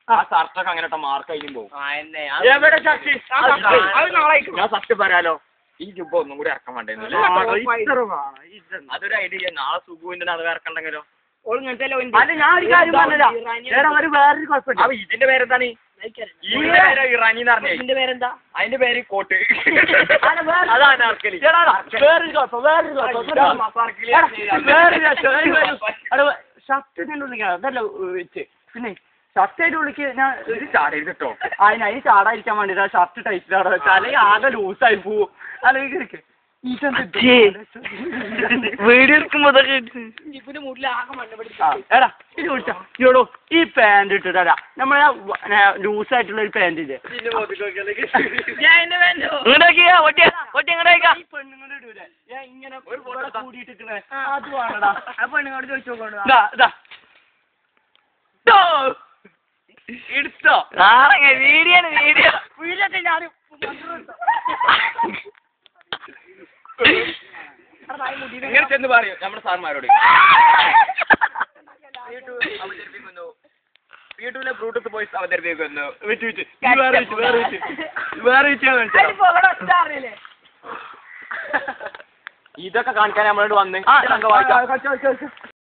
ആ ഷർട്ടൊക്കെ അങ്ങനെ മാർക്ക് അതിലും പോകും. ഞാൻ സത്യം പറയാലോ, ഈ ജുബ ഒന്നും കൂടി ഇറക്കാൻ വേണ്ടേ? അതൊരു ഐഡിയ. നാളെ സുഖുവിന്റെ അത് ഇറക്കണ്ടെങ്കിലോ? ഇതിന്റെ പേരെന്താണ്? ഇതിന്റെ പേര് ഇറാനി എന്ന് പറഞ്ഞേ. ഇതിന്റെ പേരെന്താ? അതിന്റെ പേര് കോട്ട്. അതാണ് പിന്നെ ഷർട്ടായിട്ട് വിളിക്ക്. ഞാൻ ഒരു ചാടരുത് കേട്ടോ. അതിന് ചാടാതിരിക്കാൻ വേണ്ടിട്ടാ ഷർട്ട് ടൈറ്റിലാണ് വെച്ചാൽ അല്ലെങ്കിൽ ആകെ ലൂസായി പോവും. അല്ലെങ്കിൽ വീഡിയോ എടുക്കുമ്പോ എടാ ഇത് വിളിച്ചോ ഈ പാന്റ് ഇട്ടിട്ടാ നമ്മളെ ലൂസായിട്ടുള്ള ഒരു പാന്റ് ഇല്ലേ പെണ്ണുങ്ങളുടെ ഇടൂലേ ഞാൻ ഇങ്ങനെ കൂടിയിട്ടിരിക്കണേ അത് വേണടാ. ആ പെണ്ണുങ്ങളോട് ചോദിച്ചു നോക്കണോ എടുത്തോ വീഡിയോ വീഡിയോ ഞാൻ ഇങ്ങനെ ചെന്ന് പറയൂ നമ്മുടെ സാർമാരോട്. യൂട്യൂബിലെ ബ്ലൂടൂത്ത് വോയിസ് അവതരിപ്പിക്കുന്നു. ഇതൊക്കെ കാണിക്കാൻ നമ്മളോട് വന്ന്